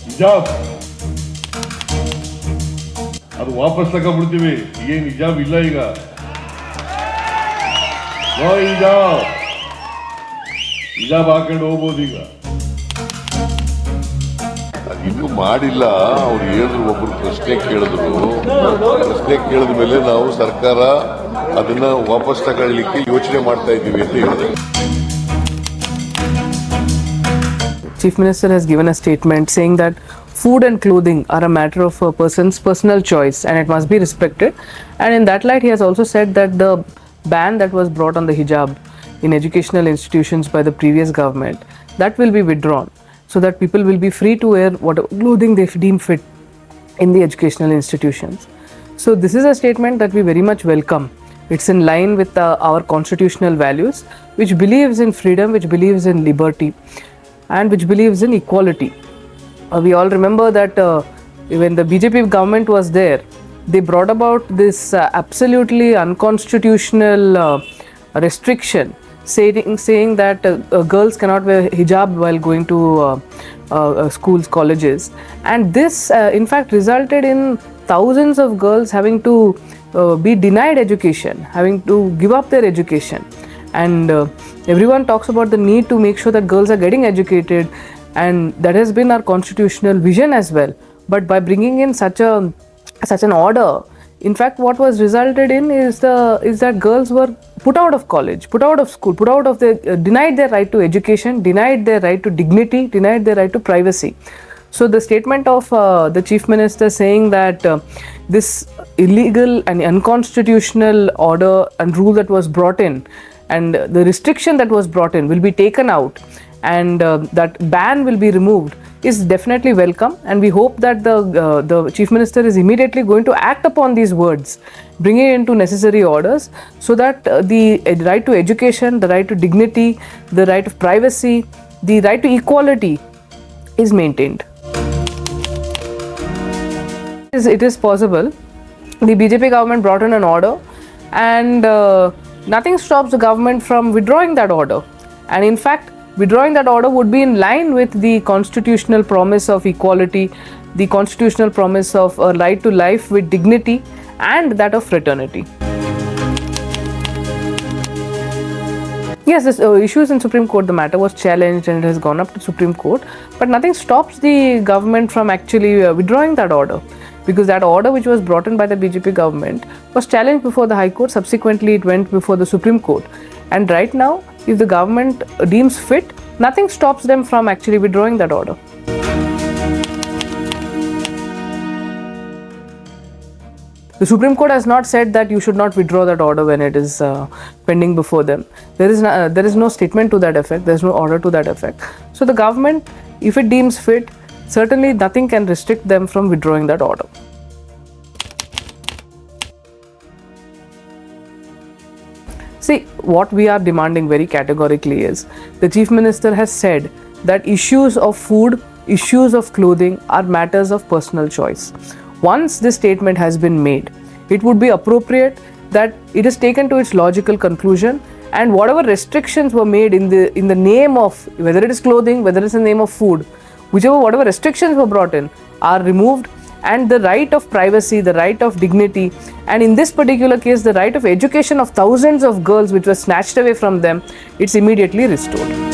ಹಿಜಾಬ್ ಅದು ವಾಪಸ್ ತಗೊಂಡ್ಬಿಡ್ತೀವಿ. ಏನ್ ಹಿಜಾಬ್ ಇಲ್ಲ ಈಗ. ಹಿಜಾಬ್ ಹಾಕೊಂಡು ಹೋಗ್ಬೋದು ಈಗ. ಇನ್ನೂ ಮಾಡಿಲ್ಲ. ಅವ್ರು ಹೇಳಿದ್ರು, ಒಬ್ರು ಪ್ರಶ್ನೆ ಕೇಳಿದ ಮೇಲೆ ನಾವು ಸರ್ಕಾರ ಅದನ್ನ ವಾಪಸ್ ತಗೊಳ್ಳಿಕ್ಕೆ ಯೋಚನೆ ಮಾಡ್ತಾ ಇದ್ದೀವಿ ಅಂತ ಹೇಳಿದ್ರು. Chief Minister has given a statement saying that food and clothing are a matter of a person's personal choice and it must be respected. And in that light, he has also said that the ban that was brought on the hijab in educational institutions by the previous government, that will be withdrawn so that people will be free to wear whatever clothing they deem fit in the educational institutions. So this is a statement that we very much welcome. It's in line with our constitutional values, which believes in freedom, which believes in liberty, and which believes in equality. We all remember that when the BJP government was there, they brought about this absolutely unconstitutional restriction, saying that girls cannot wear hijab while going to schools, colleges. And this in fact resulted in thousands of girls having to be denied education, having to give up their education. And everyone talks about the need to make sure that girls are getting educated, and that has been our constitutional vision as well. But by bringing in such an order, in fact what was resulted in is that girls were put out of college, put out of school, put out of their denied their right to education, denied their right to dignity, denied their right to privacy. So the statement of the Chief Minister saying that this illegal and unconstitutional order and rule that was brought in, and the restriction that was brought in, will be taken out, and that ban will be removed, is definitely welcome. And we hope that the Chief Minister is immediately going to act upon these words, bringing it into necessary orders, so that the right to education, the right to dignity, the right of privacy, the right to equality is maintained. It is possible. The BJP government brought in an order, and nothing stops the government from withdrawing that order. And in fact, withdrawing that order would be in line with the constitutional promise of equality, the constitutional promise of a right to life with dignity, and that of fraternity. Yes, this issues in Supreme Court. The matter was challenged and it has gone up to Supreme Court, but nothing stops the government from actually withdrawing that order, because that order which was brought in by the BJP government was challenged before the High Court. Subsequently, it went before the Supreme Court. And right now, if the government deems fit, nothing stops them from actually withdrawing that order. The Supreme Court has not said that you should not withdraw that order when it is pending before them. There is no statement to that effect. There is no order to that effect. So the government, if it deems fit, certainly nothing can restrict them from withdrawing that order. See, what we are demanding very categorically is, the Chief Minister has said that issues of food, issues of clothing are matters of personal choice. Once this statement has been made, it would be appropriate that it is taken to its logical conclusion, and whatever restrictions were made in the name of, whether it is clothing, whether it's in the name of food, whatever restrictions were brought in are removed, and the right of privacy, the right of dignity, and in this particular case the right of education of thousands of girls which was snatched away from them, it's immediately restored.